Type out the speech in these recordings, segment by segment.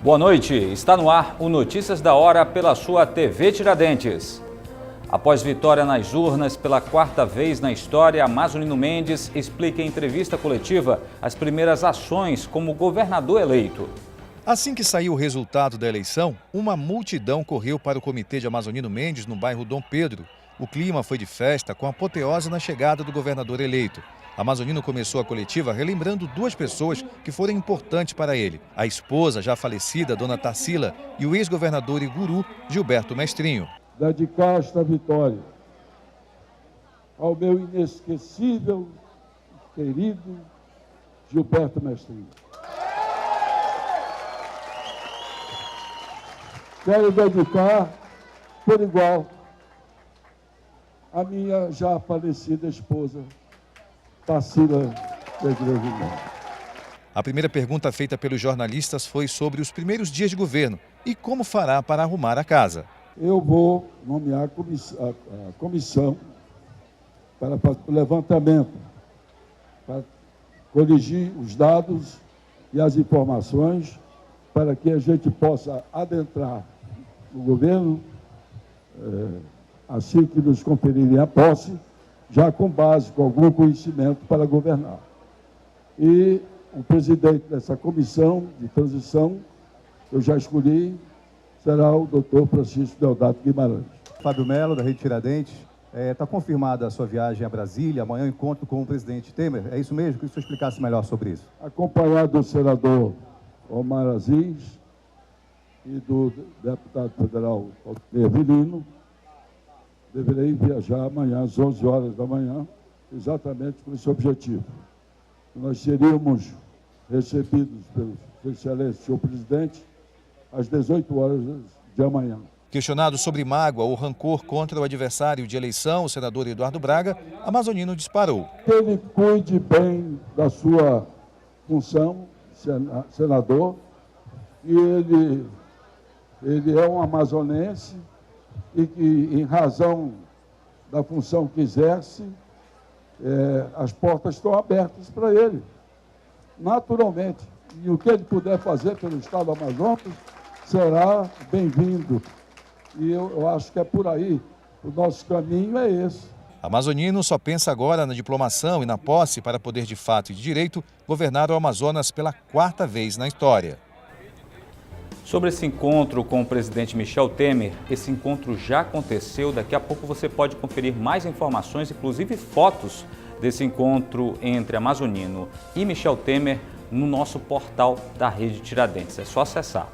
Boa noite, está no ar o Notícias da Hora pela sua TV Tiradentes. Após vitória nas urnas pela quarta vez na história, Amazonino Mendes explica em entrevista coletiva as primeiras ações como governador eleito. Assim que saiu o resultado da eleição, uma multidão correu para o comitê de Amazonino Mendes no bairro Dom Pedro. O clima foi de festa com apoteose na chegada do governador eleito. Amazonino começou a coletiva relembrando duas pessoas que foram importantes para ele. A esposa, já falecida, Dona Tarsila, e o ex-governador e guru, Gilberto Mestrinho. Dedicar esta vitória ao meu inesquecível, querido Gilberto Mestrinho. Quero dedicar, por igual, a minha já falecida esposa, Tarsila da Igreja Irmã. A primeira pergunta feita pelos jornalistas foi sobre os primeiros dias de governo e como fará para arrumar a casa. Eu vou nomear a comissão para o levantamento, para corrigir os dados e as informações para que a gente possa adentrar no governo assim que nos conferirem a posse, já com base, com algum conhecimento para governar. E o presidente dessa comissão de transição, eu já escolhi, será o doutor Francisco Deodato Guimarães. Fábio Melo, da Rede Tiradentes. Está confirmada a sua viagem a Brasília, amanhã o encontro com o presidente Temer. É isso mesmo? Queria que o senhor explicasse melhor sobre isso. Acompanhado do senador Omar Aziz e do deputado federal Walter Avelino, deverei viajar amanhã às 11 horas da manhã, exatamente com esse objetivo. Nós seríamos recebidos pelo excelente senhor presidente às 18 horas de amanhã. Questionado sobre mágoa ou rancor contra o adversário de eleição, o senador Eduardo Braga, Amazonino disparou. Que ele cuide bem da sua função, senador, e ele é um amazonense e que, em razão da função que exerce, as portas estão abertas para ele, naturalmente. E o que ele puder fazer pelo Estado do Amazonas será bem-vindo. E eu acho que é por aí, o nosso caminho é esse. Amazonino só pensa agora na diplomação e na posse para poder, de fato e de direito, governar o Amazonas pela quarta vez na história. Sobre esse encontro com o presidente Michel Temer, esse encontro já aconteceu. Daqui a pouco você pode conferir mais informações, inclusive fotos desse encontro entre Amazonino e Michel Temer no nosso portal da Rede Tiradentes. É só acessar.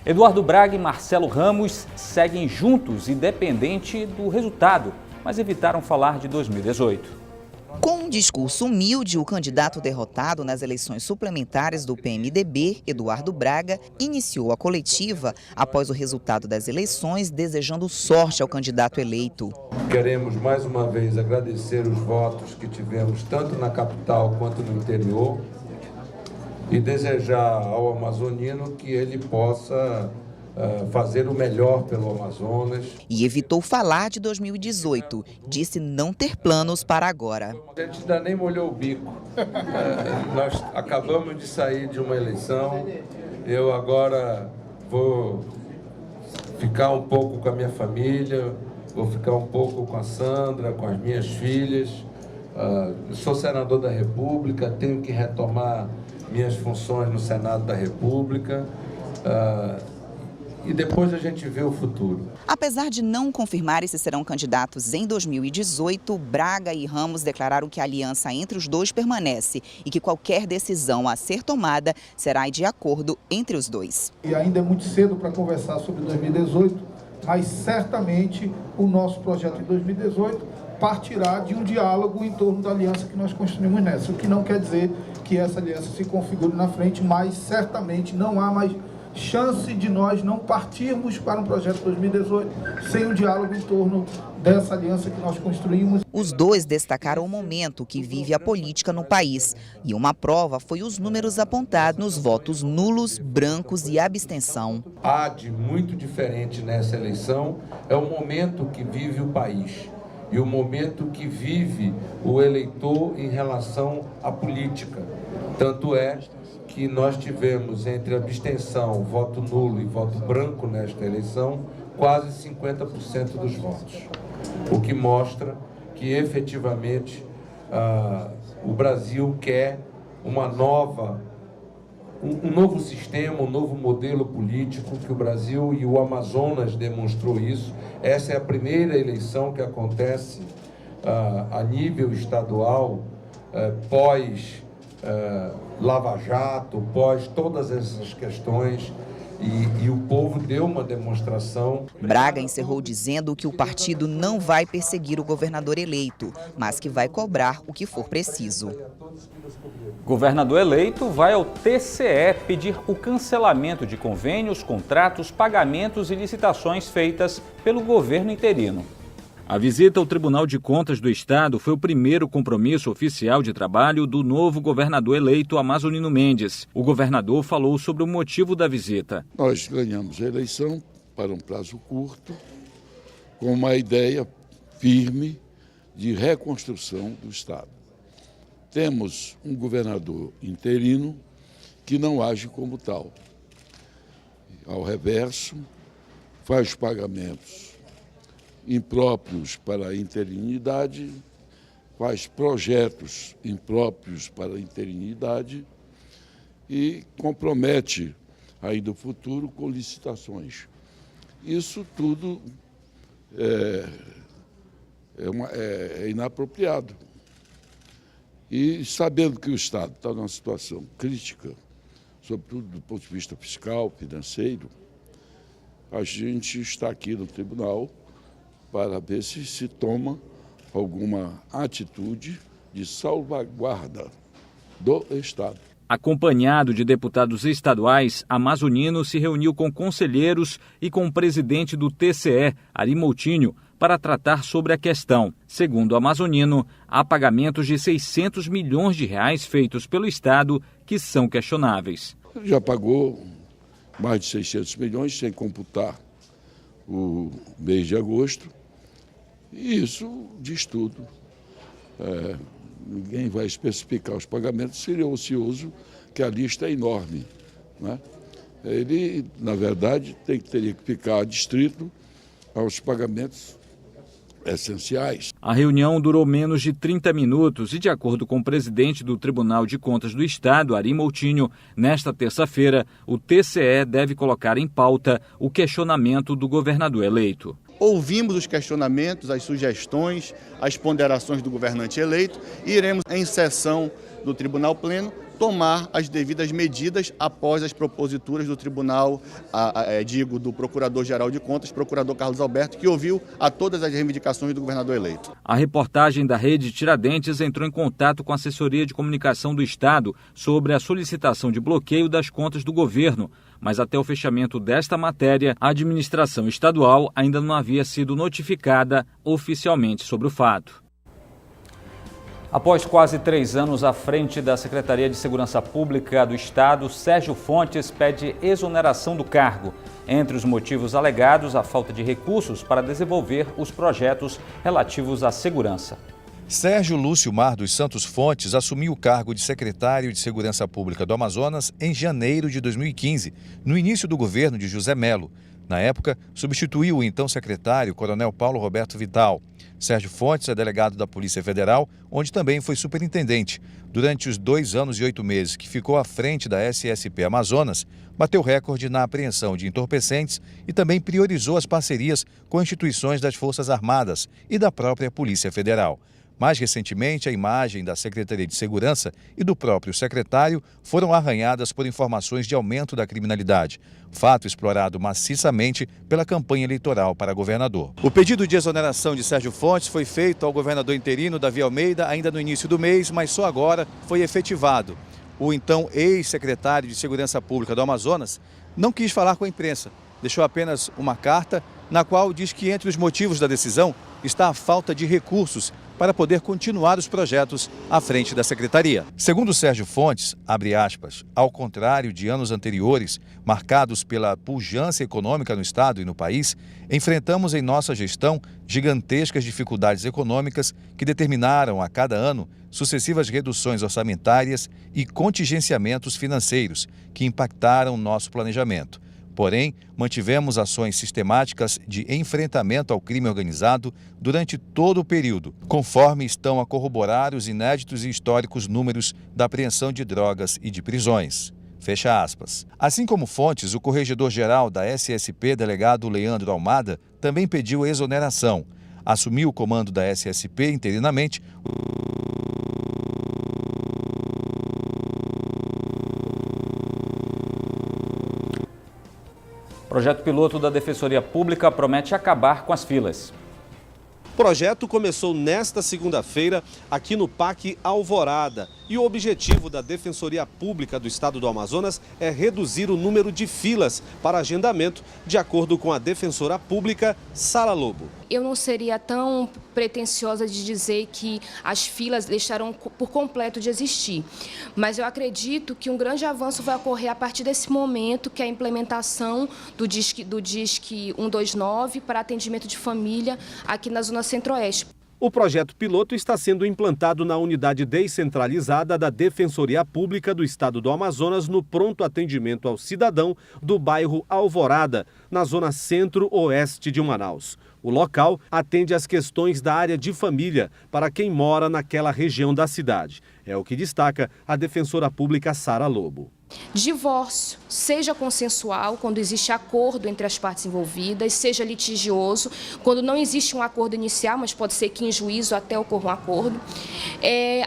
Eduardo Braga e Marcelo Ramos seguem juntos, independente do resultado, mas evitaram falar de 2018. Com um discurso humilde, o candidato derrotado nas eleições suplementares do PMDB, Eduardo Braga, iniciou a coletiva após o resultado das eleições, desejando sorte ao candidato eleito. Queremos mais uma vez agradecer os votos que tivemos tanto na capital quanto no interior e desejar ao amazonino que ele possa fazer o melhor pelo Amazonas. E evitou falar de 2018, disse não ter planos para agora. A gente ainda nem molhou o bico. Nós acabamos de sair de uma eleição, eu agora vou ficar um pouco com a minha família, vou ficar um pouco com a Sandra, com as minhas filhas. Sou senador da República, tenho que retomar minhas funções no Senado da República. E depois a gente vê o futuro. Apesar de não confirmarem se serão candidatos em 2018, Braga e Ramos declararam que a aliança entre os dois permanece e que qualquer decisão a ser tomada será de acordo entre os dois. E ainda é muito cedo para conversar sobre 2018, mas certamente o nosso projeto em 2018 partirá de um diálogo em torno da aliança que nós construímos nessa. O que não quer dizer que essa aliança se configure na frente, mas certamente não há mais chance de nós não partirmos para um projeto 2018 sem o diálogo em torno dessa aliança que nós construímos. Os dois destacaram o momento que vive a política no país. E uma prova foi os números apontados nos votos nulos, brancos e abstenção. Há de muito diferente nessa eleição é o momento que vive o país e o momento que vive o eleitor em relação à política. Tanto é que nós tivemos entre abstenção, voto nulo e voto branco nesta eleição, quase 50% dos votos. O que mostra que efetivamente o Brasil quer um novo sistema, um novo modelo político, que o Brasil e o Amazonas demonstrou isso. Essa é a primeira eleição que acontece a nível estadual, pós Lava Jato, pós todas essas questões, e o povo deu uma demonstração. Braga encerrou dizendo que o partido não vai perseguir o governador eleito, mas que vai cobrar o que for preciso. Governador eleito vai ao TCE pedir o cancelamento de convênios, contratos, pagamentos e licitações feitas pelo governo interino. A visita ao Tribunal de Contas do Estado foi o primeiro compromisso oficial de trabalho do novo governador eleito, Amazonino Mendes. O governador falou sobre o motivo da visita. Nós ganhamos a eleição para um prazo curto, com uma ideia firme de reconstrução do Estado. Temos um governador interino que não age como tal. Ao reverso, faz pagamentos impróprios para a interinidade, faz projetos impróprios para a interinidade e compromete ainda o futuro com licitações. Isso tudo é inapropriado. E sabendo que o Estado está numa situação crítica, sobretudo do ponto de vista fiscal, financeiro, a gente está aqui no tribunal para ver se toma alguma atitude de salvaguarda do Estado. Acompanhado de deputados estaduais, Amazonino se reuniu com conselheiros e com o presidente do TCE, Ari Moutinho, para tratar sobre a questão. Segundo o Amazonino, há pagamentos de 600 milhões de reais feitos pelo Estado que são questionáveis. Ele já pagou mais de 600 milhões, sem computar o mês de agosto, e isso diz tudo. Ninguém vai especificar os pagamentos, seria ocioso, que a lista é enorme, né? Ele, na verdade, teria que ficar adstrito aos pagamentos essenciais. A reunião durou menos de 30 minutos e, de acordo com o presidente do Tribunal de Contas do Estado, Ari Moutinho, nesta terça-feira, o TCE deve colocar em pauta o questionamento do governador eleito. Ouvimos os questionamentos, as sugestões, as ponderações do governante eleito e iremos, em sessão do Tribunal Pleno, tomar as devidas medidas após as proposituras do Tribunal, do Procurador-Geral de Contas, Procurador Carlos Alberto, que ouviu a todas as reivindicações do governador eleito. A reportagem da Rede Tiradentes entrou em contato com a Assessoria de Comunicação do Estado sobre a solicitação de bloqueio das contas do governo, mas até o fechamento desta matéria, a administração estadual ainda não havia sido notificada oficialmente sobre o fato. Após quase 3 anos à frente da Secretaria de Segurança Pública do Estado, Sérgio Fontes pede exoneração do cargo. Entre os motivos alegados, a falta de recursos para desenvolver os projetos relativos à segurança. Sérgio Lúcio Mar dos Santos Fontes assumiu o cargo de secretário de Segurança Pública do Amazonas em janeiro de 2015, no início do governo de José Melo. Na época, substituiu o então secretário, Coronel Paulo Roberto Vital. Sérgio Fontes é delegado da Polícia Federal, onde também foi superintendente. Durante os 2 anos e 8 meses que ficou à frente da SSP Amazonas, bateu recorde na apreensão de entorpecentes e também priorizou as parcerias com instituições das Forças Armadas e da própria Polícia Federal. Mais recentemente, a imagem da Secretaria de Segurança e do próprio secretário foram arranhadas por informações de aumento da criminalidade, fato explorado maciçamente pela campanha eleitoral para governador. O pedido de exoneração de Sérgio Fontes foi feito ao governador interino Davi Almeida ainda no início do mês, mas só agora foi efetivado. O então ex-secretário de Segurança Pública do Amazonas não quis falar com a imprensa, deixou apenas uma carta na qual diz que entre os motivos da decisão está a falta de recursos para poder continuar os projetos à frente da Secretaria. Segundo Sérgio Fontes, abre aspas, ao contrário de anos anteriores, marcados pela pujança econômica no Estado e no país, enfrentamos em nossa gestão gigantescas dificuldades econômicas que determinaram a cada ano sucessivas reduções orçamentárias e contingenciamentos financeiros que impactaram nosso planejamento. Porém, mantivemos ações sistemáticas de enfrentamento ao crime organizado durante todo o período, conforme estão a corroborar os inéditos e históricos números da apreensão de drogas e de prisões. Fecha aspas. Assim como Fontes, o corregedor-geral da SSP, delegado Leandro Almada, também pediu exoneração. Assumiu o comando da SSP interinamente O projeto piloto da Defensoria Pública promete acabar com as filas. O projeto começou nesta segunda-feira aqui no Parque Alvorada e o objetivo da Defensoria Pública do Estado do Amazonas é reduzir o número de filas para agendamento, de acordo com a defensora pública Sara Lobo. Eu não seria tão pretensiosa de dizer que as filas deixaram por completo de existir, mas eu acredito que um grande avanço vai ocorrer a partir desse momento, que é a implementação do DISC 129 para atendimento de família aqui na Zona Centro-Oeste. O projeto piloto está sendo implantado na unidade descentralizada da Defensoria Pública do Estado do Amazonas no pronto atendimento ao cidadão do bairro Alvorada, na zona centro-oeste de Manaus. O local atende às questões da área de família para quem mora naquela região da cidade. É o que destaca a defensora pública Sara Lobo. Divórcio, seja consensual, quando existe acordo entre as partes envolvidas, seja litigioso, quando não existe um acordo inicial, mas pode ser que em juízo até ocorra um acordo.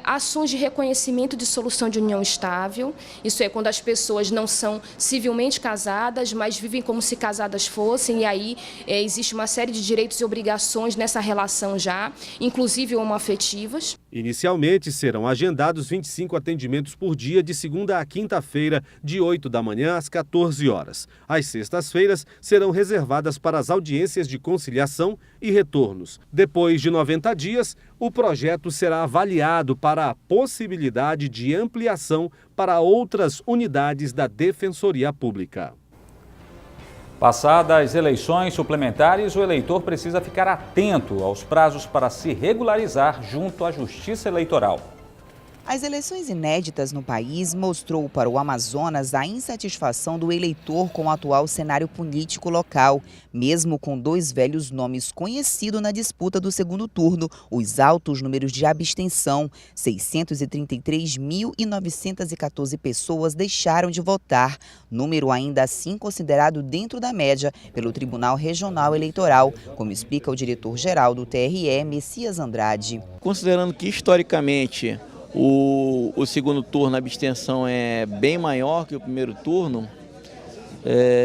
Ações de reconhecimento de solução de união estável, isso é quando as pessoas não são civilmente casadas, mas vivem como se casadas fossem, e aí existe uma série de direitos e obrigações nessa relação já, inclusive homoafetivas. Inicialmente serão agendados 25 atendimentos por dia de segunda a quinta-feira, de 8 da manhã às 14 horas. As sextas-feiras serão reservadas para as audiências de conciliação e retornos. Depois de 90 dias, o projeto será avaliado para a possibilidade de ampliação para outras unidades da Defensoria Pública. Passadas as eleições suplementares, o eleitor precisa ficar atento aos prazos para se regularizar junto à Justiça Eleitoral. As eleições inéditas no país mostrou para o Amazonas a insatisfação do eleitor com o atual cenário político local. Mesmo com dois velhos nomes conhecidos na disputa do segundo turno, os altos números de abstenção, 633.914 pessoas deixaram de votar, número ainda assim considerado dentro da média pelo Tribunal Regional Eleitoral, como explica o diretor-geral do TRE, Messias Andrade. Considerando que historicamente o segundo turno, a abstenção é bem maior que o primeiro turno,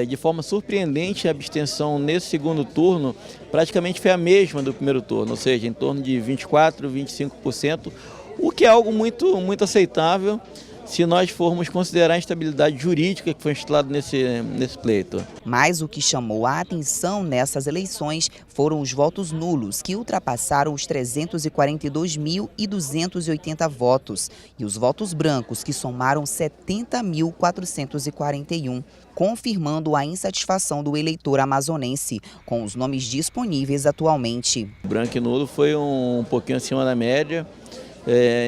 de forma surpreendente a abstenção nesse segundo turno praticamente foi a mesma do primeiro turno, ou seja, em torno de 24%, 25%, o que é algo muito aceitável se nós formos considerar a instabilidade jurídica que foi instalada nesse pleito. Mas o que chamou a atenção nessas eleições foram os votos nulos, que ultrapassaram os 342.280 votos, e os votos brancos, que somaram 70.441, confirmando a insatisfação do eleitor amazonense com os nomes disponíveis atualmente. O branco e nulo foi um pouquinho acima da média.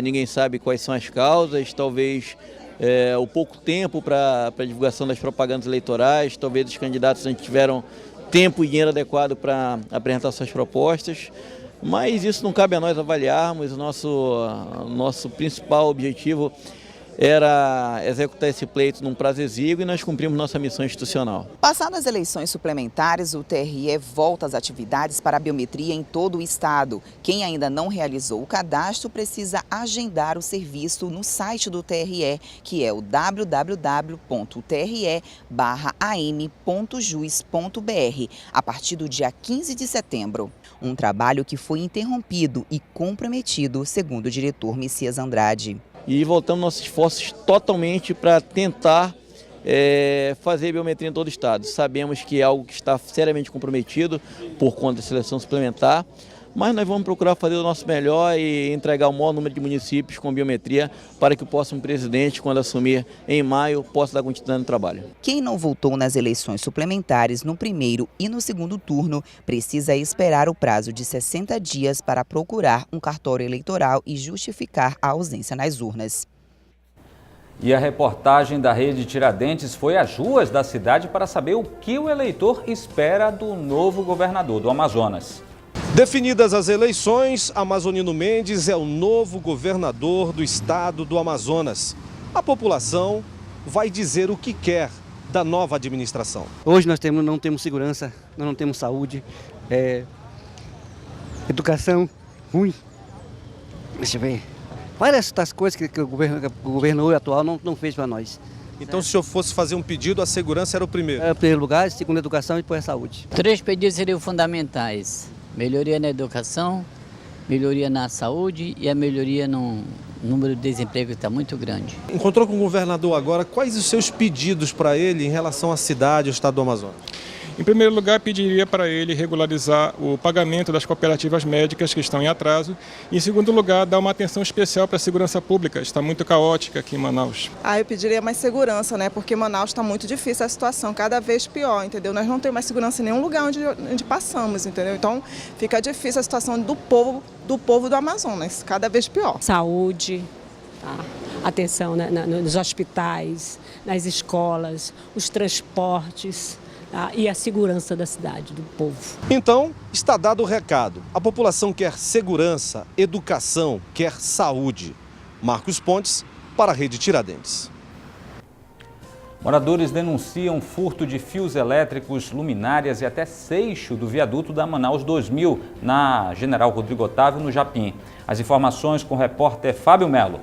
Ninguém sabe quais são as causas, talvez o pouco tempo para a divulgação das propagandas eleitorais, talvez os candidatos não tiveram tempo e dinheiro adequado para apresentar suas propostas, mas isso não cabe a nós avaliarmos. O nosso principal objetivo era executar esse pleito num prazo exíguo e nós cumprimos nossa missão institucional. Passadas as eleições suplementares, o TRE volta às atividades para a biometria em todo o estado. Quem ainda não realizou o cadastro precisa agendar o serviço no site do TRE, que é o www.tre/am.jus.br, a partir do dia 15 de setembro. Um trabalho que foi interrompido e comprometido, segundo o diretor Messias Andrade. E voltamos nossos esforços totalmente para tentar fazer biometria em todo o estado. Sabemos que é algo que está seriamente comprometido por conta da seleção suplementar, mas nós vamos procurar fazer o nosso melhor e entregar o maior número de municípios com biometria para que o próximo presidente, quando assumir em maio, possa dar continuidade no trabalho. Quem não votou nas eleições suplementares no primeiro e no segundo turno precisa esperar o prazo de 60 dias para procurar um cartório eleitoral e justificar a ausência nas urnas. E a reportagem da Rede Tiradentes foi às ruas da cidade para saber o que o eleitor espera do novo governador do Amazonas. Definidas as eleições, Amazonino Mendes é o novo governador do estado do Amazonas. A população vai dizer o que quer da nova administração. Hoje nós não temos segurança, nós não temos saúde, educação ruim. Deixa eu ver. Várias das coisas que o governo atual não fez para nós. Então, se o senhor fosse fazer um pedido, a segurança era o primeiro? Em primeiro lugar, segundo a educação e depois a saúde. 3 pedidos seriam fundamentais: melhoria na educação, melhoria na saúde e a melhoria no número de desemprego, que está muito grande. Encontrou com o governador agora, quais os seus pedidos para ele em relação à cidade e ao estado do Amazonas? Em primeiro lugar, pediria para ele regularizar o pagamento das cooperativas médicas que estão em atraso. E, em segundo lugar, dar uma atenção especial para a segurança pública. Está muito caótica aqui em Manaus. Eu pediria mais segurança, né? Porque em Manaus está muito difícil a situação, cada vez pior, entendeu? Nós não temos mais segurança em nenhum lugar onde passamos, entendeu? Então, fica difícil a situação do povo do Amazonas, cada vez pior. Saúde, atenção nos hospitais, nas escolas, os transportes. E a segurança da cidade, do povo. Então, está dado o recado. A população quer segurança, educação, quer saúde. Marcos Pontes, para a Rede Tiradentes. Moradores denunciam furto de fios elétricos, luminárias e até seixo do viaduto da Manaus 2000, na General Rodrigo Otávio, no Japim. As informações com o repórter Fábio Melo.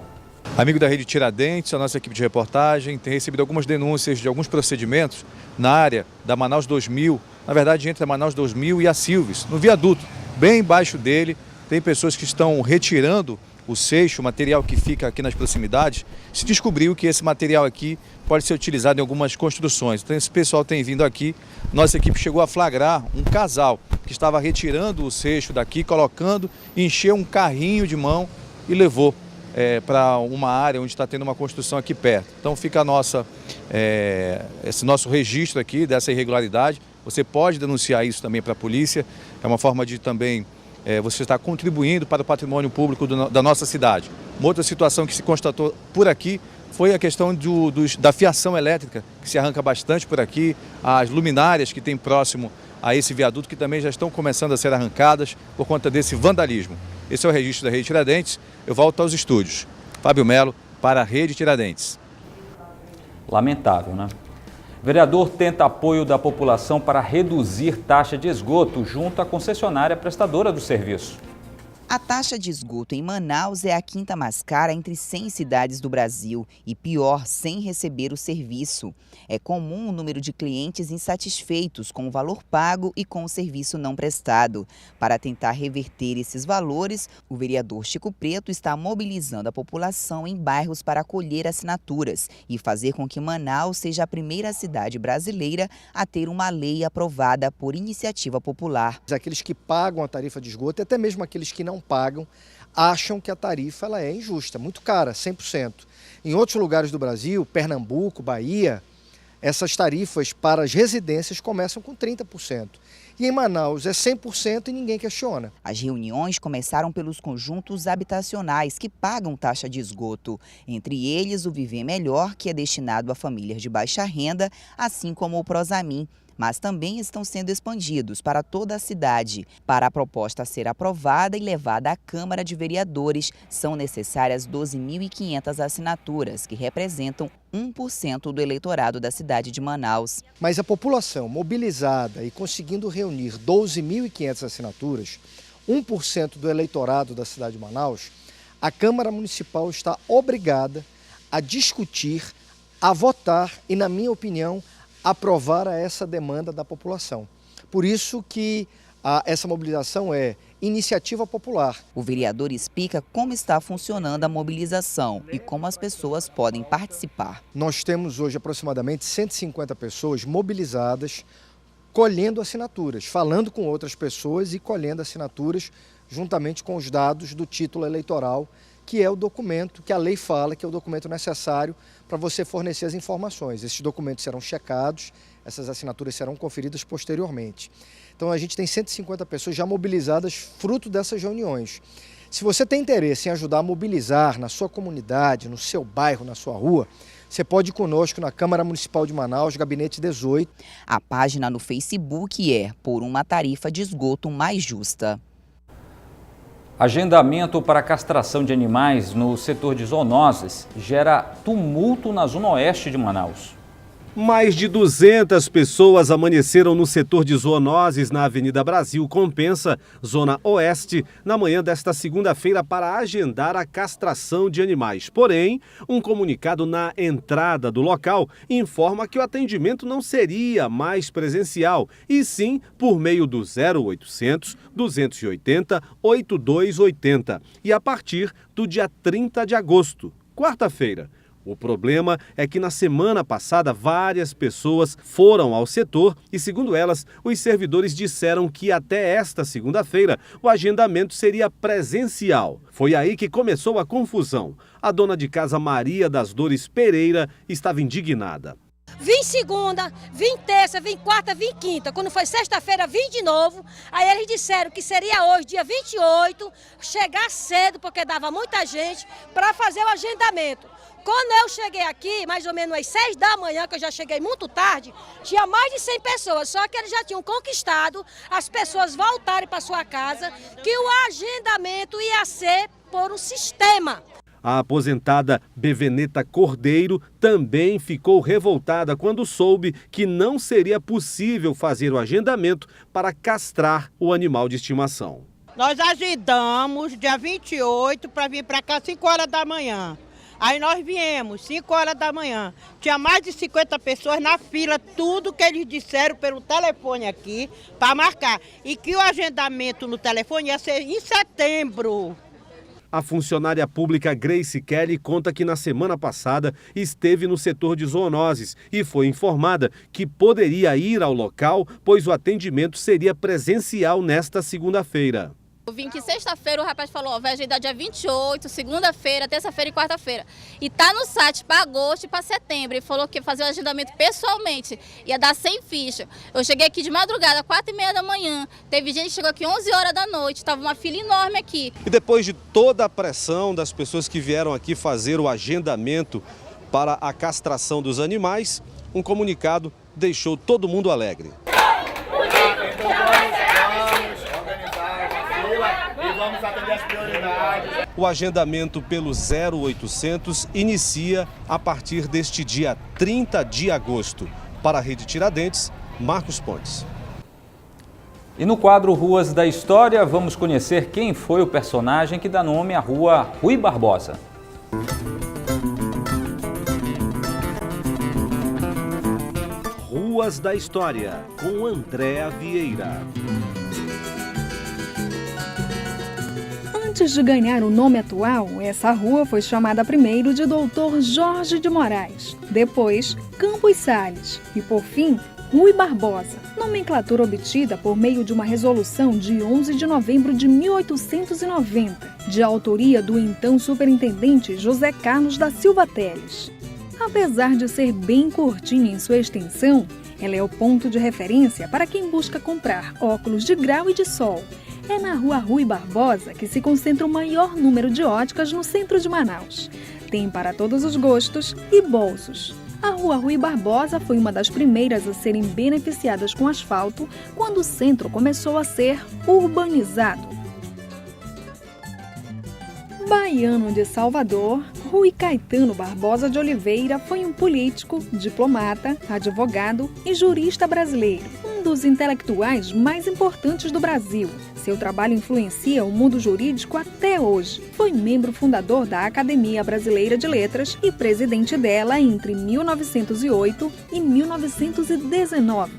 Amigo da Rede Tiradentes, a nossa equipe de reportagem tem recebido algumas denúncias de alguns procedimentos na área da Manaus 2000, na verdade entre a Manaus 2000 e a Silves, no viaduto. Bem embaixo dele tem pessoas que estão retirando o seixo, o material que fica aqui nas proximidades. Se descobriu que esse material aqui pode ser utilizado em algumas construções. Então esse pessoal tem vindo aqui, nossa equipe chegou a flagrar um casal que estava retirando o seixo daqui, colocando, encheu um carrinho de mão e levou para uma área onde está tendo uma construção aqui perto. Então fica esse nosso registro aqui dessa irregularidade. Você pode denunciar isso também para a polícia, é uma forma de também você estar contribuindo para o patrimônio público da nossa cidade. Uma outra situação que se constatou por aqui foi a questão da fiação elétrica, que se arranca bastante por aqui, as luminárias que tem próximo a esse viaduto, que também já estão começando a ser arrancadas por conta desse vandalismo. Esse é o registro da Rede Tiradentes. Eu volto aos estúdios. Fábio Melo, para a Rede Tiradentes. Lamentável, né? Vereador tenta apoio da população para reduzir taxa de esgoto junto à concessionária prestadora do serviço. A taxa de esgoto em Manaus é a quinta mais cara entre 100 cidades do Brasil e pior, sem receber o serviço. É comum o número de clientes insatisfeitos com o valor pago e com o serviço não prestado. Para tentar reverter esses valores, o vereador Chico Preto está mobilizando a população em bairros para acolher assinaturas e fazer com que Manaus seja a primeira cidade brasileira a ter uma lei aprovada por iniciativa popular. Aqueles que pagam a tarifa de esgoto e até mesmo aqueles que não pagam, acham que a tarifa ela é injusta, muito cara, 100%. Em outros lugares do Brasil, Pernambuco, Bahia, essas tarifas para as residências começam com 30%. E em Manaus é 100% e ninguém questiona. As reuniões começaram pelos conjuntos habitacionais que pagam taxa de esgoto. Entre eles, o Viver Melhor, que é destinado a famílias de baixa renda, assim como o Prosamin. Mas também estão sendo expandidos para toda a cidade. Para a proposta ser aprovada e levada à Câmara de Vereadores, são necessárias 12.500 assinaturas, que representam 1% do eleitorado da cidade de Manaus. Mas a população mobilizada e conseguindo reunir 12.500 assinaturas, 1% do eleitorado da cidade de Manaus, a Câmara Municipal está obrigada a discutir, a votar e, na minha opinião, aprovar essa demanda da população. Por isso que essa mobilização é iniciativa popular. O vereador explica como está funcionando a mobilização e como as pessoas podem participar. Nós temos hoje aproximadamente 150 pessoas mobilizadas, colhendo assinaturas, falando com outras pessoas e colhendo assinaturas juntamente com os dados do título eleitoral, que é o documento que a lei fala que é o documento necessário para você fornecer as informações. Esses documentos serão checados, essas assinaturas serão conferidas posteriormente. Então a gente tem 150 pessoas já mobilizadas fruto dessas reuniões. Se você tem interesse em ajudar a mobilizar na sua comunidade, no seu bairro, na sua rua, você pode ir conosco na Câmara Municipal de Manaus, Gabinete 18. A página no Facebook é Por uma Tarifa de Esgoto Mais Justa. Agendamento para castração de animais no setor de zoonoses gera tumulto na zona oeste de Manaus. Mais de 200 pessoas amanheceram no setor de zoonoses na Avenida Brasil Compensa, Zona Oeste, na manhã desta segunda-feira para agendar a castração de animais. Porém, um comunicado na entrada do local informa que o atendimento não seria mais presencial, e sim por meio do 0800 280 8280 e a partir do dia 30 de agosto, quarta-feira. O problema é que na semana passada várias pessoas foram ao setor e, segundo elas, os servidores disseram que até esta segunda-feira o agendamento seria presencial. Foi aí que começou a confusão. A dona de casa Maria das Dores Pereira estava indignada. Vim segunda, vim terça, vim quarta, vim quinta. Quando foi sexta-feira, vim de novo. Aí eles disseram que seria hoje, dia 28, chegar cedo, porque dava muita gente, para fazer o agendamento. Quando eu cheguei aqui, mais ou menos às 6 da manhã, que eu já cheguei muito tarde, tinha mais de 100 pessoas, só que eles já tinham conquistado as pessoas voltarem para sua casa, que o agendamento ia ser por um sistema. A aposentada Beveneta Cordeiro também ficou revoltada quando soube que não seria possível fazer o agendamento para castrar o animal de estimação. Nós agendamos dia 28 para vir para cá às 5 horas da manhã. Aí nós viemos, 5 horas da manhã. Tinha mais de 50 pessoas na fila, tudo que eles disseram pelo telefone aqui para marcar. E que o agendamento no telefone ia ser em setembro. A funcionária pública Grace Kelly conta que na semana passada esteve no setor de zoonoses e foi informada que poderia ir ao local, pois o atendimento seria presencial nesta segunda-feira. Eu vim que sexta-feira o rapaz falou, vai agendar dia 28, segunda-feira, terça-feira e quarta-feira. E tá no site para agosto e para setembro. Ele falou que ia fazer o agendamento pessoalmente, ia dar 100 fichas. Eu cheguei aqui de madrugada, 4h30 da manhã. Teve gente que chegou aqui 11 horas da noite, estava uma fila enorme aqui. E depois de toda a pressão das pessoas que vieram aqui fazer o agendamento para a castração dos animais, um comunicado deixou todo mundo alegre. Vamos atender as prioridades. O agendamento pelo 0800 inicia a partir deste dia 30 de agosto. Para a Rede Tiradentes, Marcos Pontes. E no quadro Ruas da História, vamos conhecer quem foi o personagem que dá nome à rua Rui Barbosa. Ruas da História, com Andréa Vieira. Antes de ganhar o nome atual, essa rua foi chamada primeiro de Doutor Jorge de Moraes, depois Campos Sales e, por fim, Rui Barbosa, nomenclatura obtida por meio de uma resolução de 11 de novembro de 1890, de autoria do então superintendente José Carlos da Silva Teles. Apesar de ser bem curtinha em sua extensão, ela é o ponto de referência para quem busca comprar óculos de grau e de sol. É na rua Rui Barbosa que se concentra o maior número de óticas no centro de Manaus. Tem para todos os gostos e bolsos. A rua Rui Barbosa foi uma das primeiras a serem beneficiadas com asfalto quando o centro começou a ser urbanizado. Baiano de Salvador, Rui Caetano Barbosa de Oliveira foi um político, diplomata, advogado e jurista brasileiro, um dos intelectuais mais importantes do Brasil. Seu trabalho influencia o mundo jurídico até hoje. Foi membro fundador da Academia Brasileira de Letras e presidente dela entre 1908 e 1919.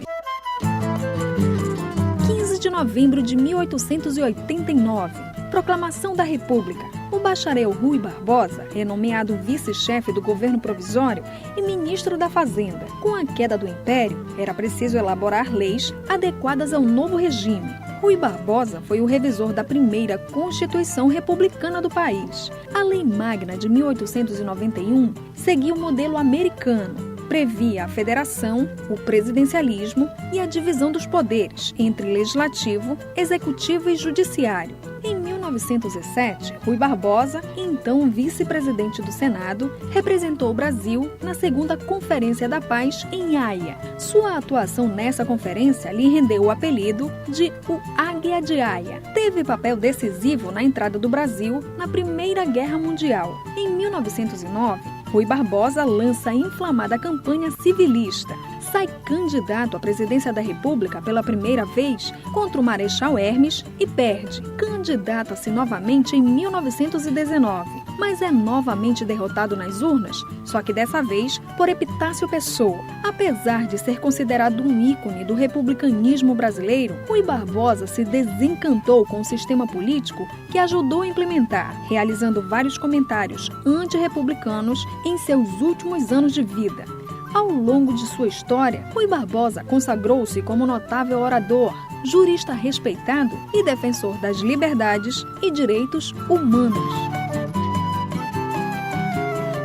15 de novembro de 1889, Proclamação da República. O bacharel Rui Barbosa é nomeado vice-chefe do governo provisório e ministro da Fazenda. Com a queda do Império, era preciso elaborar leis adequadas ao novo regime. Rui Barbosa foi o revisor da primeira Constituição Republicana do país. A Lei Magna de 1891 seguia o modelo americano. Previa a federação, o presidencialismo e a divisão dos poderes entre legislativo, executivo e judiciário. Em 1907, Rui Barbosa, então vice-presidente do Senado, representou o Brasil na segunda Conferência da Paz em Haia. Sua atuação nessa conferência lhe rendeu o apelido de o Águia de Haia. Teve papel decisivo na entrada do Brasil na Primeira Guerra Mundial. Em 1909, Rui Barbosa lança a inflamada campanha civilista. Sai candidato à presidência da República pela primeira vez contra o Marechal Hermes e perde. Candidata-se novamente em 1919, mas é novamente derrotado nas urnas, só que dessa vez por Epitácio Pessoa. Apesar de ser considerado um ícone do republicanismo brasileiro, Rui Barbosa se desencantou com o sistema político que ajudou a implementar, realizando vários comentários antirrepublicanos em seus últimos anos de vida. Ao longo de sua história, Rui Barbosa consagrou-se como notável orador, jurista respeitado e defensor das liberdades e direitos humanos.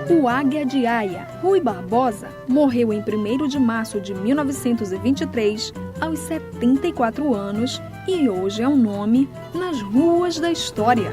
O Águia de Haia, Rui Barbosa, morreu em 1º de março de 1923, aos 74 anos, e hoje é um nome nas ruas da história.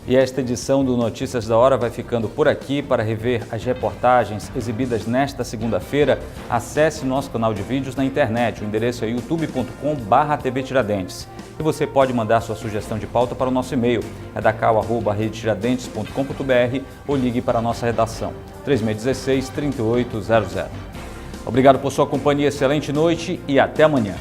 E esta edição do Notícias da Hora vai ficando por aqui. Para rever as reportagens exibidas nesta segunda-feira, acesse nosso canal de vídeos na internet. O endereço é youtube.com/tvtiradentes. E você pode mandar sua sugestão de pauta para o nosso e-mail, redacal@redetiradentes.com.br, ou ligue para a nossa redação, 3616-3800. Obrigado por sua companhia, excelente noite e até amanhã.